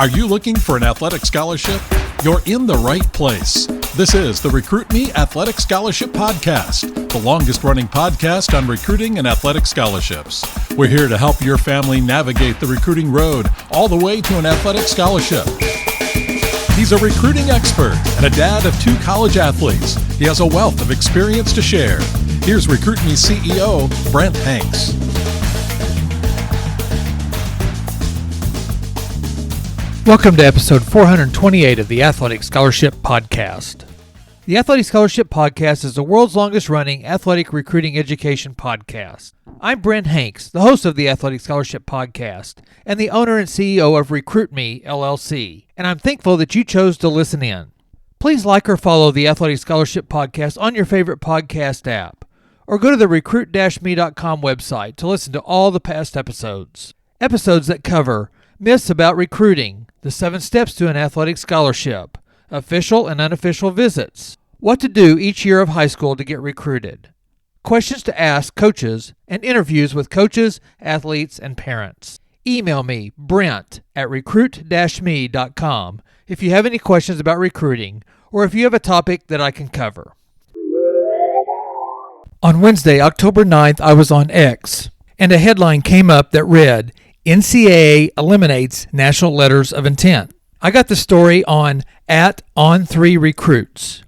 Are you looking for an athletic scholarship? You're in the right place. This is the Recruit Me Athletic Scholarship Podcast, the longest-running podcast on recruiting and athletic scholarships. We're here to help your family navigate the recruiting road all the way to an athletic scholarship. He's a recruiting expert and a dad of 2 college athletes. He has a wealth of experience to share. Here's Recruit Me CEO, Brent Hanks. Welcome to episode 428 of the Athletic Scholarship Podcast. The Athletic Scholarship Podcast is the world's longest-running athletic recruiting education podcast. I'm Brent Hanks, the host of the Athletic Scholarship Podcast and the owner and CEO of Recruit Me, LLC, and I'm thankful that you chose to listen in. Please like or follow the Athletic Scholarship Podcast on your favorite podcast app, or go to the recruit-me.com website to listen to all the past episodes. Episodes that cover myths about recruiting, the 7 steps to an athletic scholarship, official and unofficial visits, what to do each year of high school to get recruited, questions to ask coaches, and interviews with coaches, athletes, and parents. Email me, Brent, at recruit-me.com if you have any questions about recruiting or if you have a topic that I can cover. On Wednesday, October 9th, I was on X, and a headline came up that read, NCAA eliminates national letters of intent. I got the story on @On3Recruits.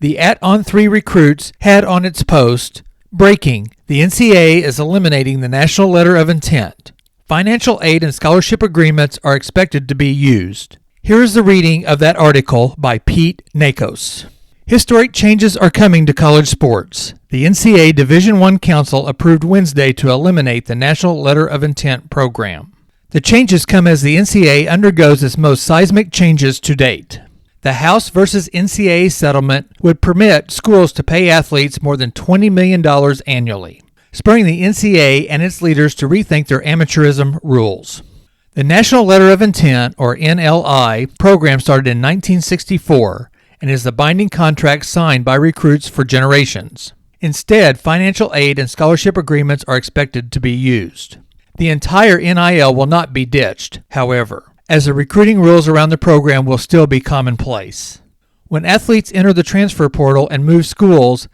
The @On3Recruits had on its post, breaking, the NCAA is eliminating the national letter of intent. Financial aid and scholarship agreements are expected to be used. Here is the reading of that article by Pete Nakos. Historic changes are coming to college sports. The NCAA Division I Council approved Wednesday to eliminate the National Letter of Intent program. The changes come as the NCAA undergoes its most seismic changes to date. The House versus NCAA settlement would permit schools to pay athletes more than $20 million annually, spurring the NCAA and its leaders to rethink their amateurism rules. The National Letter of Intent, or NLI, program started in 1964 and is the binding contract signed by recruits for generations. Instead, financial aid and scholarship agreements are expected to be used. The entire NIL will not be ditched, however, as the recruiting rules around the program will still be commonplace. When athletes enter the transfer portal and move schools,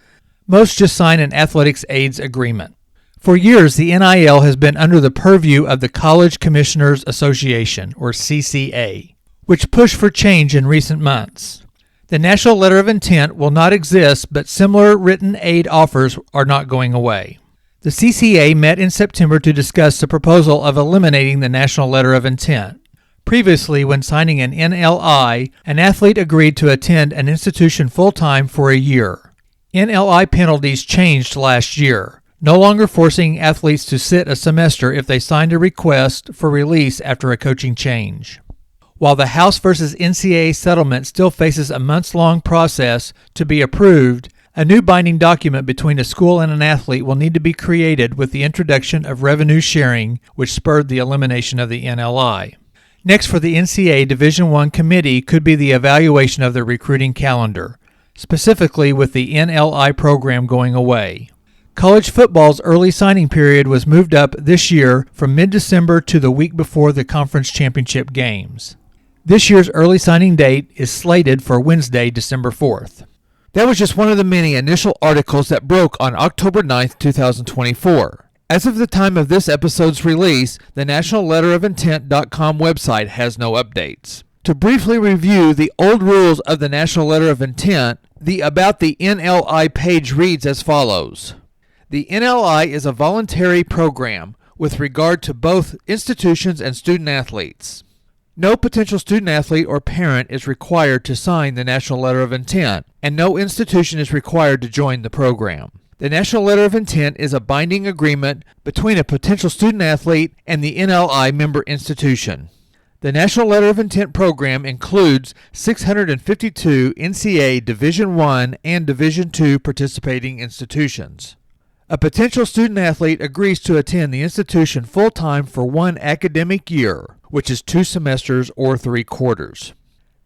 most just sign an athletics aids agreement. For years, the NIL has been under the purview of the College Commissioners Association, or CCA, which pushed for change in recent months. The National Letter of Intent will not exist, but similar written aid offers are not going away. The CCA met in September to discuss the proposal of eliminating the National Letter of Intent. Previously, when signing an NLI, an athlete agreed to attend an institution full-time for a year. NLI penalties changed last year, no longer forcing athletes to sit a semester if they signed a request for release after a coaching change. While the House versus NCAA settlement still faces a months-long process to be approved, a new binding document between a school and an athlete will need to be created with the introduction of revenue sharing, which spurred the elimination of the NLI. Next for the NCAA Division I committee could be the evaluation of the recruiting calendar, specifically with the NLI program going away. College football's early signing period was moved up this year from mid-December to the week before the conference championship games. This year's early signing date is slated for Wednesday, December 4th. That was just one of the many initial articles that broke on October 9th, 2024. As of the time of this episode's release, the nationalletterofintent.com website has no updates. To briefly review the old rules of the National Letter of Intent, the About the NLI page reads as follows. The NLI is a voluntary program with regard to both institutions and student athletes. No potential student athlete or parent is required to sign the National Letter of Intent, and no institution is required to join the program. The National Letter of Intent is a binding agreement between a potential student athlete and the NLI member institution. The National Letter of Intent program includes 652 NCAA Division I and Division II participating institutions. A potential student athlete agrees to attend the institution full-time for 1 academic year, which is 2 semesters or 3 quarters.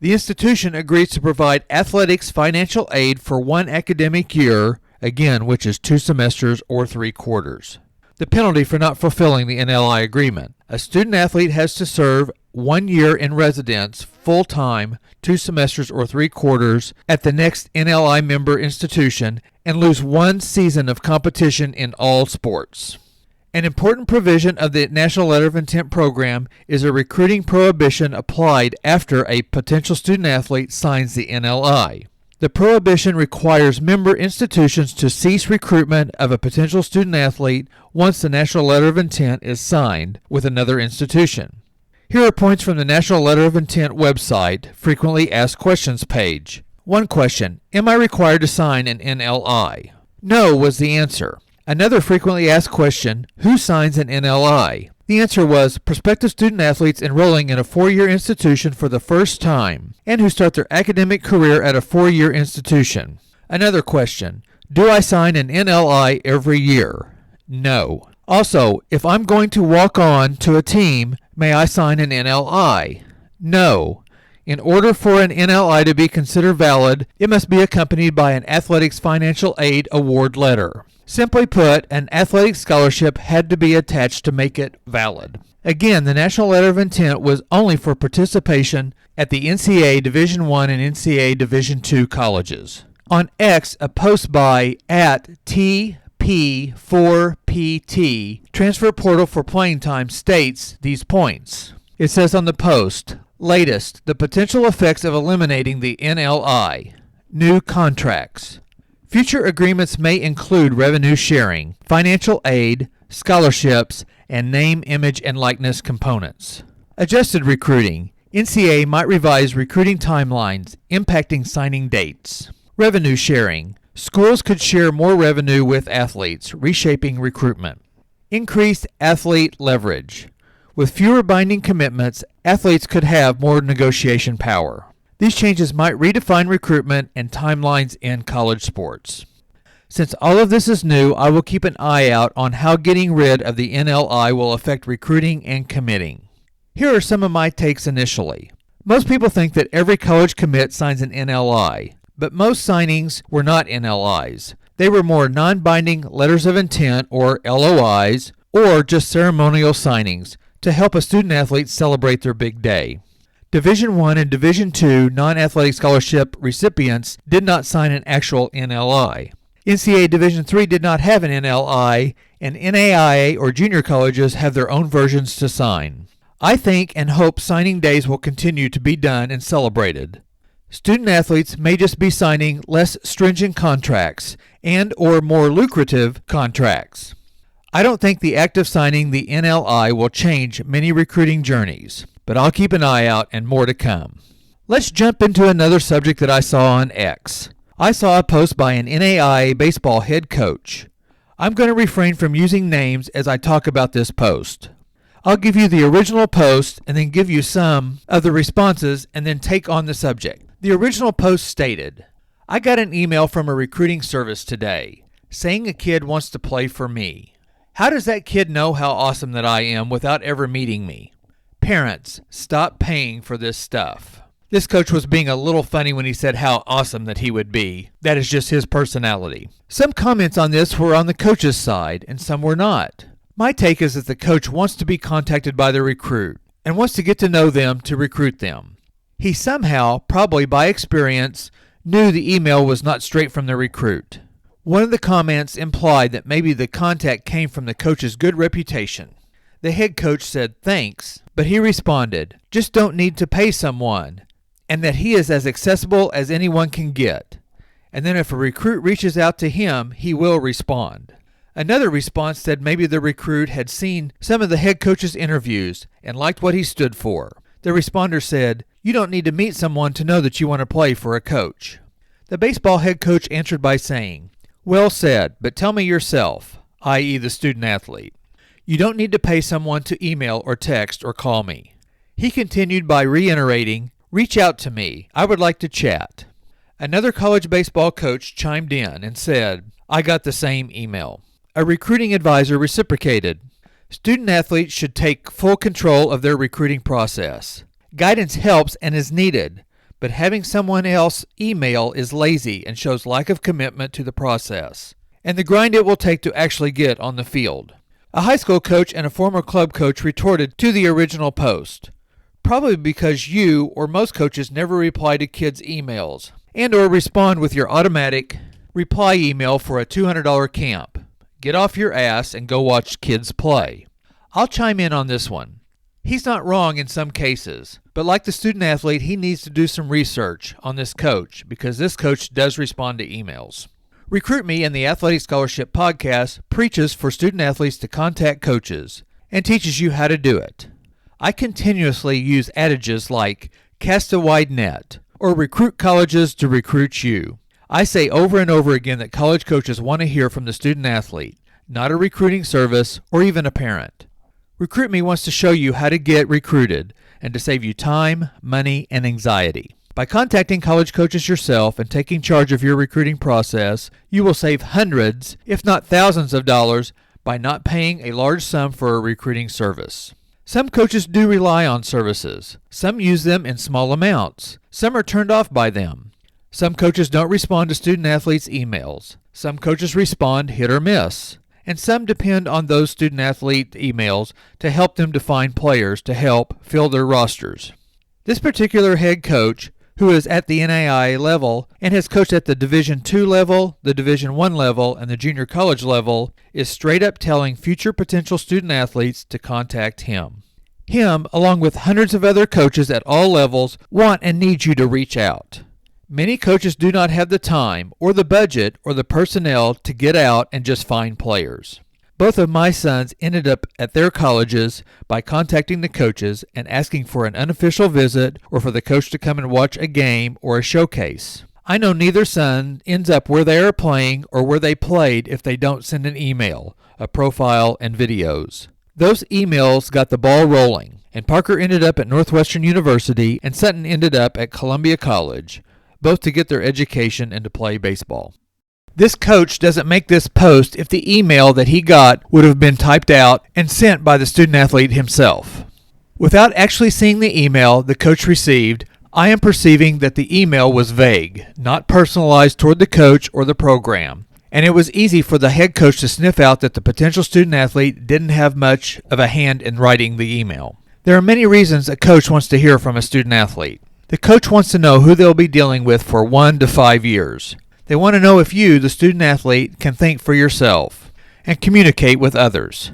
The institution agrees to provide athletics financial aid for 1 academic year, again, which is 2 semesters or 3 quarters. The penalty for not fulfilling the NLI agreement. A student athlete has to serve 1 year in residence full-time, 2 semesters or 3 quarters at the next NLI member institution and lose 1 season of competition in all sports. An important provision of the National Letter of Intent program is a recruiting prohibition applied after a potential student athlete signs the NLI. The prohibition requires member institutions to cease recruitment of a potential student athlete once the National Letter of Intent is signed with another institution. Here are points from the National Letter of Intent website, Frequently Asked Questions page. 1 question: am I required to sign an NLI? No was the answer. Another frequently asked question: who signs an NLI? The answer was prospective student athletes enrolling in a 4-year institution for the first time and who start their academic career at a 4-year institution. Another question: do I sign an NLI every year? No. Also, if I'm going to walk on to a team, may I sign an NLI? No. In order for an NLI to be considered valid, it must be accompanied by an athletics financial aid award letter. Simply put, an athletic scholarship had to be attached to make it valid. Again, the National Letter of Intent was only for participation at the NCAA Division I and NCAA Division II colleges. On X, a post by @TP4PT, Transfer Portal for Playing Time, states these points. It says on the post, latest, the potential effects of eliminating the NLI. New contracts. Future agreements may include revenue sharing, financial aid, scholarships, and name, image, and likeness components. Adjusted recruiting. NCAA might revise recruiting timelines, impacting signing dates. Revenue sharing. Schools could share more revenue with athletes, reshaping recruitment. Increased athlete leverage. With fewer binding commitments, athletes could have more negotiation power. These changes might redefine recruitment and timelines in college sports. Since all of this is new, I will keep an eye out on how getting rid of the NLI will affect recruiting and committing. Here are some of my takes initially. Most people think that every college commit signs an NLI, but most signings were not NLIs. They were more non-binding letters of intent, or LOIs, or just ceremonial signings to help a student athlete celebrate their big day. Division I and Division II non-athletic scholarship recipients did not sign an actual NLI. NCAA Division III did not have an NLI, and NAIA or junior colleges have their own versions to sign. I think and hope signing days will continue to be done and celebrated. Student athletes may just be signing less stringent contracts and or more lucrative contracts. I don't think the act of signing the NLI will change many recruiting journeys, but I'll keep an eye out and more to come. Let's jump into another subject that I saw on X. I saw a post by an NAIA baseball head coach. I'm going to refrain from using names as I talk about this post. I'll give you the original post and then give you some of the responses and then take on the subject. The original post stated, I got an email from a recruiting service today saying a kid wants to play for me. How does that kid know how awesome that I am without ever meeting me? Parents, stop paying for this stuff. This coach was being a little funny when he said how awesome that he would be. That is just his personality. Some comments on this were on the coach's side, and some were not. My take is that the coach wants to be contacted by the recruit and wants to get to know them to recruit them. He somehow, probably by experience, knew the email was not straight from the recruit. One of the comments implied that maybe the contact came from the coach's good reputation. The head coach said thanks, but he responded, just don't need to pay someone, and that he is as accessible as anyone can get. And then if a recruit reaches out to him, he will respond. Another response said maybe the recruit had seen some of the head coach's interviews and liked what he stood for. The responder said, you don't need to meet someone to know that you want to play for a coach. The baseball head coach answered by saying, well said, but tell me yourself, i.e. the student athlete. You don't need to pay someone to email or text or call me. He continued by reiterating, reach out to me. I would like to chat. Another college baseball coach chimed in and said, I got the same email. A recruiting advisor reciprocated. Student athletes should take full control of their recruiting process. Guidance helps and is needed, but having someone else email is lazy and shows lack of commitment to the process and the grind it will take to actually get on the field. A high school coach and a former club coach retorted to the original post, probably because you or most coaches never reply to kids' emails and or respond with your automatic reply email for a $200 camp. Get off your ass and go watch kids play. I'll chime in on this one. He's not wrong in some cases, but like the student athlete, he needs to do some research on this coach because this coach does respond to emails. Recruit Me and the Athletic Scholarship Podcast preaches for student athletes to contact coaches and teaches you how to do it. I continuously use adages like cast a wide net or recruit colleges to recruit you. I say over and over again that college coaches want to hear from the student athlete, not a recruiting service or even a parent. Recruit Me wants to show you how to get recruited and to save you time, money, and anxiety. By contacting college coaches yourself and taking charge of your recruiting process, you will save hundreds, if not thousands of dollars by not paying a large sum for a recruiting service. Some coaches do rely on services. Some use them in small amounts. Some are turned off by them. Some coaches don't respond to student athletes' emails. Some coaches respond hit or miss. And some depend on those student athlete emails to help them to find players to help fill their rosters. This particular head coach, who is at the NLI level and has coached at the Division II level, the Division I level, and the junior college level, is straight up telling future potential student athletes to contact him. Him, along with hundreds of other coaches at all levels, want and need you to reach out. Many coaches do not have the time or the budget or the personnel to get out and just find players. Both of my sons ended up at their colleges by contacting the coaches and asking for an unofficial visit or for the coach to come and watch a game or a showcase. I know neither son ends up where they are playing or where they played if they don't send an email, a profile, and videos. Those emails got the ball rolling, and Parker ended up at Northwestern University and Sutton ended up at Columbia College, both to get their education and to play baseball. This coach doesn't make this post if the email that he got would have been typed out and sent by the student athlete himself. Without actually seeing the email the coach received, I am perceiving that the email was vague, not personalized toward the coach or the program, and it was easy for the head coach to sniff out that the potential student athlete didn't have much of a hand in writing the email. There are many reasons a coach wants to hear from a student athlete. The coach wants to know who they'll be dealing with for 1 to 5 years. They want to know if you, the student athlete, can think for yourself and communicate with others.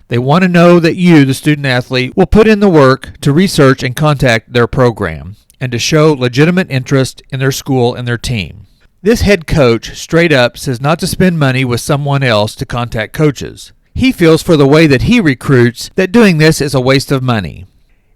They want to know that you, the student athlete, will put in the work to research and contact their program and to show legitimate interest in their school and their team. This head coach straight up says not to spend money with someone else to contact coaches. He feels for the way that he recruits that doing this is a waste of money.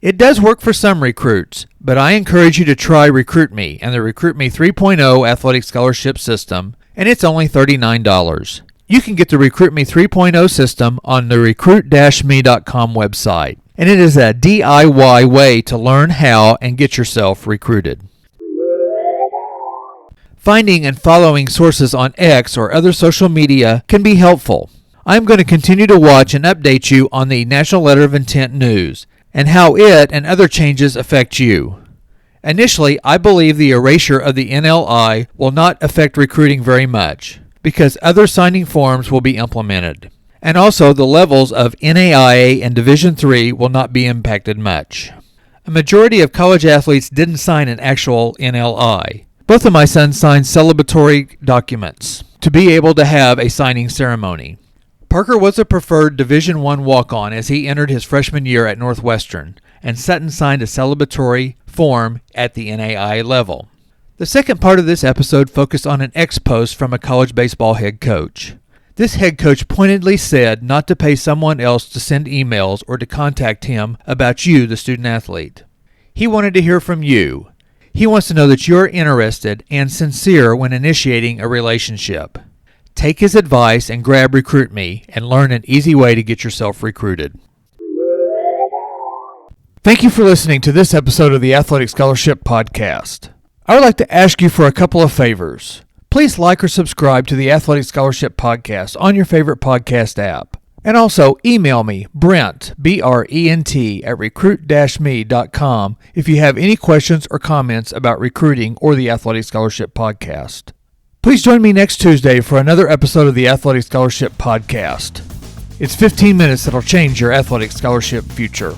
It does work for some recruits, but I encourage you to try Recruit Me and the Recruit Me 3.0 Athletic Scholarship System, and it's only $39. You can get the Recruit Me 3.0 system on the recruit-me.com website, and it is a DIY way to learn how and get yourself recruited. Finding and following sources on X or other social media can be helpful. I'm going to continue to watch and update you on the National Letter of Intent news and how it and other changes affect you. Initially, I believe the erasure of the NLI will not affect recruiting very much because other signing forms will be implemented. And also, the levels of NAIA and Division III will not be impacted much. A majority of college athletes didn't sign an actual NLI. Both of my sons signed celebratory documents to be able to have a signing ceremony. Parker was a preferred Division I walk-on as he entered his freshman year at Northwestern, and Sutton signed a celebratory form at the NAI level. The second part of this episode focused on an X post from a college baseball head coach. This head coach pointedly said not to pay someone else to send emails or to contact him about you, the student athlete. He wanted to hear from you. He wants to know that you're interested and sincere when initiating a relationship. Take his advice and grab Recruit Me and learn an easy way to get yourself recruited. Thank you for listening to this episode of the Athletic Scholarship Podcast. I would like to ask you for a couple of favors. Please like or subscribe to the Athletic Scholarship Podcast on your favorite podcast app. And also email me, Brent, B-R-E-N-T, at recruit-me.com if you have any questions or comments about recruiting or the Athletic Scholarship Podcast. Please join me next Tuesday for another episode of the Athletic Scholarship Podcast. It's 15 minutes that'll change your athletic scholarship future.